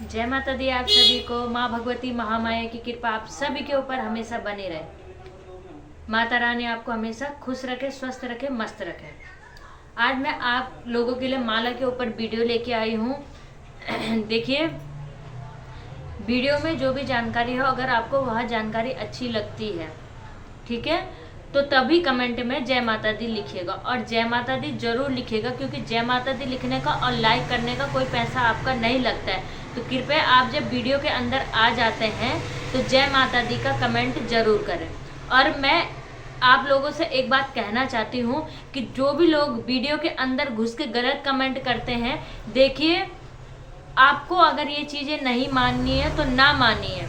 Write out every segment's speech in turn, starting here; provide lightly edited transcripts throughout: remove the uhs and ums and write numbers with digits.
जय माता दी। आप सभी को माँ भगवती महामाया की कृपा आप सभी के ऊपर हमेशा बनी रहे। माता रानी आपको हमेशा खुश रखे, स्वस्थ रखे, मस्त रखे। आज मैं आप लोगों के लिए माला के ऊपर वीडियो लेके आई हूँ। देखिए, वीडियो में जो भी जानकारी हो, अगर आपको वह जानकारी अच्छी लगती है, ठीक है, तो तभी कमेंट में जय माता दी लिखिएगा। और जय माता दी जरूर लिखिएगा, क्योंकि जय माता दी लिखने का और लाइक करने का कोई पैसा आपका नहीं लगता है। तो कृपया आप जब वीडियो के अंदर आ जाते हैं तो जय माता दी का कमेंट जरूर करें। और मैं आप लोगों से एक बात कहना चाहती हूँ कि जो भी लोग वीडियो के अंदर घुस के गलत कमेंट करते हैं, देखिए, आपको अगर ये चीज़ें नहीं माननी है तो ना मानिए,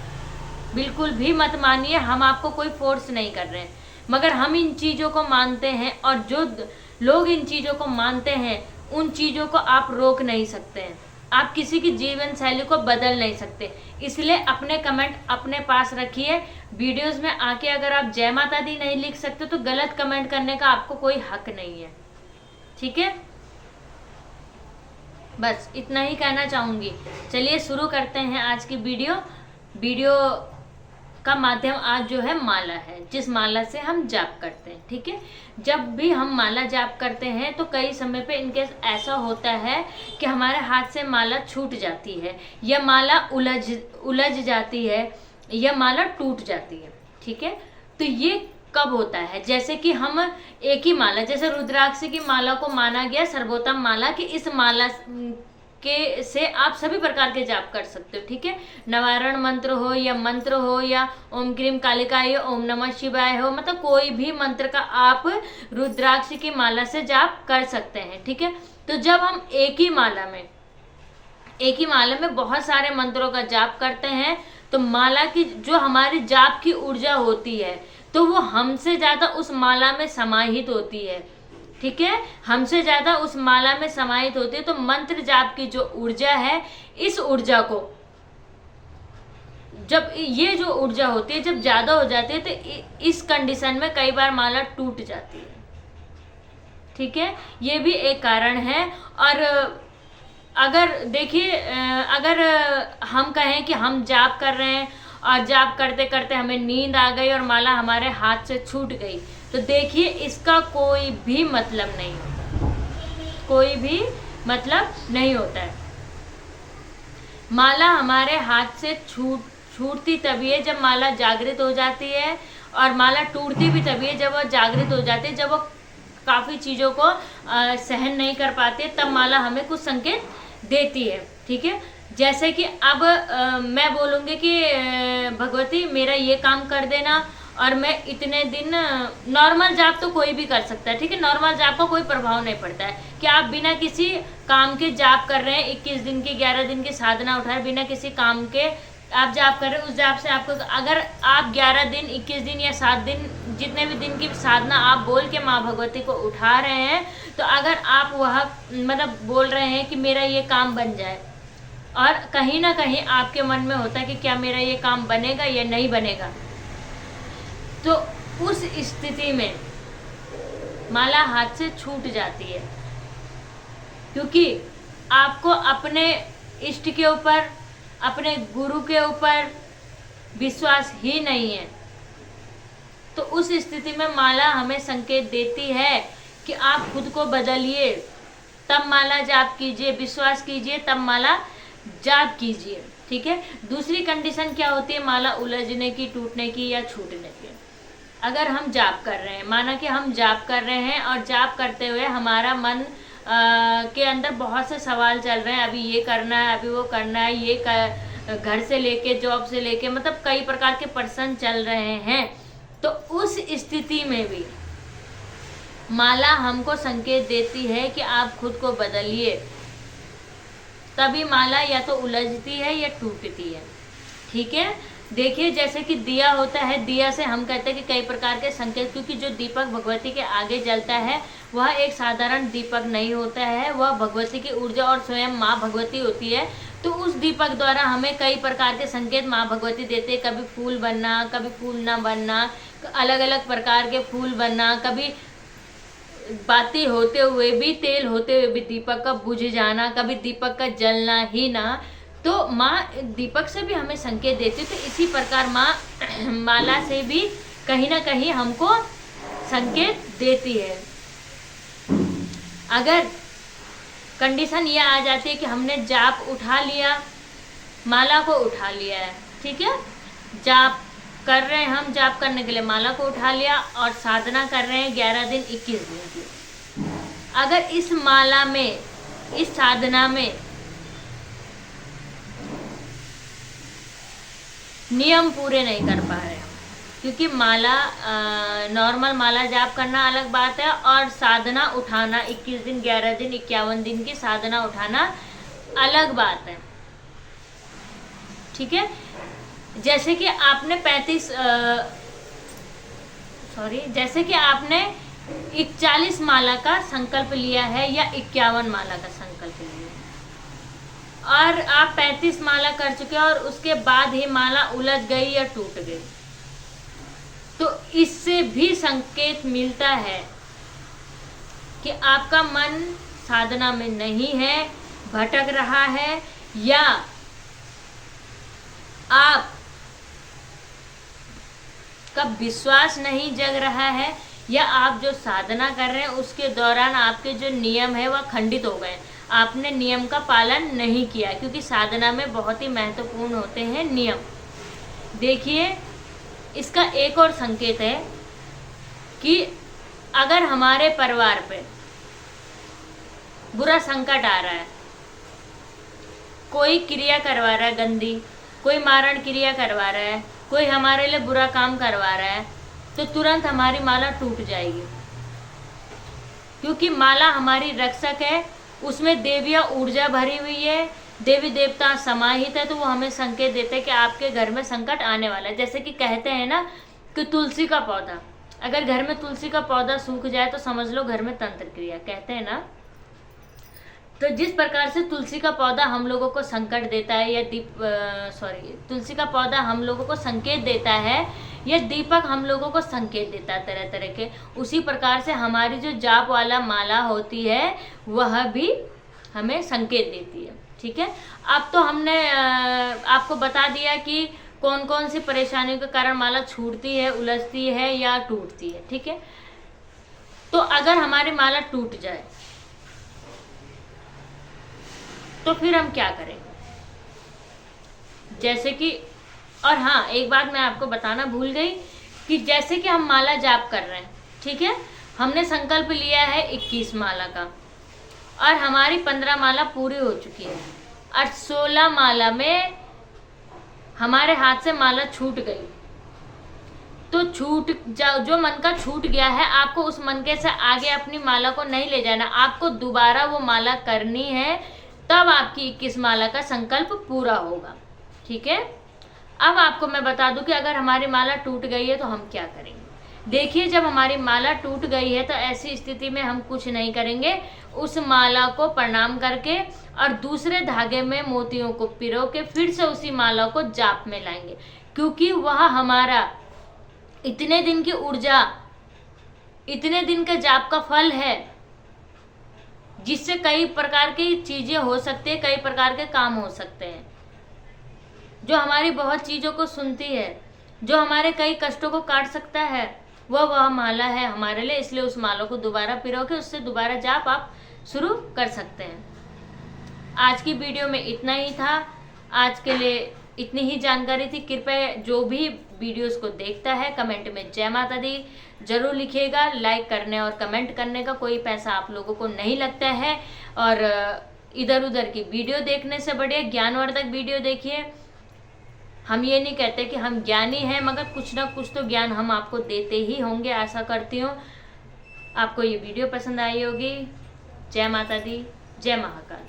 बिल्कुल भी मत मानिए। हम आपको कोई फोर्स नहीं कर रहे हैं, मगर हम इन चीज़ों को मानते हैं, और जो लोग इन चीज़ों को मानते हैं उन चीज़ों को आप रोक नहीं सकते हैं। आप किसी की जीवन शैली को बदल नहीं सकते। इसलिए अपने कमेंट अपने पास रखिए। वीडियोस में आके अगर आप जय माता दी नहीं लिख सकते तो गलत कमेंट करने का आपको कोई हक नहीं है, ठीक है। बस इतना ही कहना चाहूँगी। चलिए शुरू करते हैं आज की वीडियो का माध्यम आज जो है माला है, जिस माला से हम जाप करते हैं, ठीक है। जब भी हम माला जाप करते हैं तो कई समय पे इनके ऐसा होता है कि हमारे हाथ से माला छूट जाती है, या माला उलझ जाती है, या माला टूट जाती है, ठीक है। तो ये कब होता है? जैसे कि हम एक ही माला, जैसे रुद्राक्ष की माला को माना गया सर्वोत्तम माला, कि इस माला के से आप सभी प्रकार के जाप कर सकते हो, ठीक है। निवारण मंत्र हो या मंत्र हो, या ओम क्रीम कालिकाय, ओम नमः शिवाय हो, मतलब कोई भी मंत्र का आप रुद्राक्ष की माला से जाप कर सकते हैं, ठीक है। तो जब हम एक ही माला में बहुत सारे मंत्रों का जाप करते हैं तो माला की जो हमारी जाप की ऊर्जा होती है तो वो हमसे ज्यादा उस माला में समाहित होती है, ठीक है। हमसे ज्यादा उस माला में समाहित होती है। तो मंत्र जाप की जो ऊर्जा है, इस ऊर्जा को जब ये जो ऊर्जा होती है जब ज्यादा हो जाती है तो इस कंडीशन में कई बार माला टूट जाती है, ठीक है। ये भी एक कारण है। और अगर देखिए, अगर हम कहें कि हम जाप कर रहे हैं और जाप करते करते हमें नींद आ गई और माला हमारे हाथ से छूट गई, तो देखिए इसका कोई भी मतलब नहीं होता, कोई भी मतलब नहीं होता है। माला हमारे हाथ से छूटती तभी है जब माला जागृत हो जाती है, और माला टूटती भी तभी है जब वह जागृत हो जाती है। जब वो काफ़ी चीज़ों को सहन नहीं कर पाते तब माला हमें कुछ संकेत देती है, ठीक है। जैसे कि अब मैं बोलूँगी कि भगवती मेरा ये काम कर देना, और मैं इतने दिन, नॉर्मल जाप तो कोई भी कर सकता है, ठीक है। नॉर्मल जाप का कोई प्रभाव नहीं पड़ता है कि आप बिना किसी काम के जाप कर रहे हैं, 21 दिन की 11 दिन की साधना उठाए बिना किसी काम के आप जाप कर रहे हैं। उस जाप से आपको, अगर आप 11 दिन 21 दिन या 7 दिन जितने भी दिन की साधना आप बोल के माँ भगवती को उठा रहे हैं, तो अगर आप वह मतलब बोल रहे हैं कि मेरा ये काम बन जाए, और कहीं ना कहीं आपके मन में होता है कि क्या मेरा ये काम बनेगा या नहीं बनेगा, तो उस स्थिति में माला हाथ से छूट जाती है, क्योंकि आपको अपने इष्ट के ऊपर, अपने गुरु के ऊपर विश्वास ही नहीं है। तो उस स्थिति में माला हमें संकेत देती है कि आप खुद को बदलिए, तब माला जाप कीजिए, विश्वास कीजिए, तब माला जाप कीजिए, ठीक है। दूसरी कंडीशन क्या होती है माला उलझने की, टूटने की या छूटने की? अगर हम जाप कर रहे हैं, माना कि हम जाप कर रहे हैं और जाप करते हुए हमारा मन के अंदर बहुत से सवाल चल रहे हैं, अभी ये करना है, अभी वो करना है, ये घर से लेके जॉब से लेके, मतलब कई प्रकार के प्रश्न चल रहे हैं। तो उस स्थिति में भी माला हमको संकेत देती है कि आप खुद को बदलिए, तभी माला या तो उलझती है या टूटती है, ठीक है। देखिए, जैसे कि दिया होता है, दिया से हम कहते हैं कि कई प्रकार के संकेत, क्योंकि जो दीपक भगवती के आगे जलता है वह एक साधारण दीपक नहीं होता है, वह भगवती की ऊर्जा और स्वयं माँ भगवती होती है। तो उस दीपक द्वारा हमें कई प्रकार के संकेत माँ भगवती देते हैं, कभी फूल बनना, कभी फूल ना बनना, अलग अलग प्रकार के फूल बनना, कभी बाती होते हुए भी, तेल होते हुए भी दीपक का बुझ जाना, कभी दीपक का जलना ही ना। तो माँ दीपक से भी हमें संकेत देती है, तो इसी प्रकार माँ माला से भी कहीं ना कहीं हमको संकेत देती है। अगर कंडीशन ये आ जाती है कि हमने जाप उठा लिया, माला को उठा लिया है, ठीक है, जाप कर रहे हैं, हम जाप करने के लिए माला को उठा लिया और साधना कर रहे हैं 11 दिन 21 दिन की। अगर इस माला में, इस साधना में नियम पूरे नहीं कर पा रहे हम, क्योंकि माला नॉर्मल माला जाप करना अलग बात है और साधना उठाना 21 दिन 11 दिन 51 दिन की साधना उठाना अलग बात है, ठीक है। जैसे कि आपने 41 माला का संकल्प लिया है या 51 माला का संकल्प लिया है और आप 35 माला कर चुके हैं और उसके बाद ही माला उलझ गई या टूट गई, तो इससे भी संकेत मिलता है कि आपका मन साधना में नहीं है, भटक रहा है, या आप का विश्वास नहीं जग रहा है, या आप जो साधना कर रहे हैं उसके दौरान आपके जो नियम है वह खंडित हो गए, आपने नियम का पालन नहीं किया, क्योंकि साधना में बहुत ही महत्वपूर्ण होते हैं नियम। देखिए, इसका एक और संकेत है कि अगर हमारे परिवार पे बुरा संकट आ रहा है, कोई क्रिया करवा रहा है गंदी, कोई मारण क्रिया करवा रहा है, कोई हमारे लिए बुरा काम करवा रहा है, तो तुरंत हमारी माला टूट जाएगी, क्योंकि माला हमारी रक्षक है, उसमें देविया ऊर्जा भरी हुई है, देवी देवता समाहित है, तो वो हमें संकेत देते हैं कि आपके घर में संकट आने वाला है। जैसे कि कहते हैं ना कि तुलसी का पौधा, अगर घर में तुलसी का पौधा सूख जाए तो समझ लो घर में तंत्र क्रिया, कहते हैं ना। तो जिस प्रकार से तुलसी का पौधा हम लोगों को संकट देता है, या तुलसी का पौधा हम लोगों को संकेत देता है, या दीपक हम लोगों को संकेत देता है तरह तरह के, उसी प्रकार से हमारी जो जाप वाला माला होती है वह भी हमें संकेत देती है, ठीक है। अब तो हमने आपको बता दिया कि कौन कौन सी परेशानियों के कारण माला छूटती है, उलझती है या टूटती है, ठीक है। तो अगर हमारी माला टूट जाए तो फिर हम क्या करें, जैसे कि, और हाँ एक बात मैं आपको बताना भूल गई कि जैसे कि हम माला जाप कर रहे हैं, ठीक है, हमने संकल्प लिया है 21 माला का और हमारी 15 माला पूरी हो चुकी है और 16 माला में हमारे हाथ से माला छूट गई, तो जो मन का छूट गया है, आपको उस मन के से आगे अपनी माला को नहीं ले जाना, आपको दोबारा वो माला करनी है, तब आपकी 21 माला का संकल्प पूरा होगा, ठीक है। अब आपको मैं बता दूं कि अगर हमारी माला टूट गई है तो हम क्या करेंगे। देखिए, जब हमारी माला टूट गई है तो ऐसी स्थिति में हम कुछ नहीं करेंगे, उस माला को प्रणाम करके और दूसरे धागे में मोतियों को पिरो के फिर से उसी माला को जाप में लाएंगे, क्योंकि वह हमारा इतने दिन की ऊर्जा, इतने दिन के जाप का फल है, जिससे कई प्रकार की चीजें हो सकती है, कई प्रकार के काम हो सकते हैं, जो हमारी बहुत चीजों को सुनती है, जो हमारे कई कष्टों को काट सकता है, वह माला है हमारे लिए। इसलिए उस माला को दोबारा पिरो के उससे दोबारा जाप आप शुरू कर सकते हैं। आज की वीडियो में इतना ही था, आज के लिए इतनी ही जानकारी थी। कृपया जो भी वीडियोस को देखता है कमेंट में जय माता दी जरूर लिखिएगा। लाइक करने और कमेंट करने का कोई पैसा आप लोगों को नहीं लगता है, और इधर उधर की वीडियो देखने से बढ़िया ज्ञानवर्धक वीडियो देखिए। हम ये नहीं कहते कि हम ज्ञानी हैं, मगर कुछ ना कुछ तो ज्ञान हम आपको देते ही होंगे। आशा करती हूँ आपको ये वीडियो पसंद आई होगी। जय माता दी, जय महाकाल।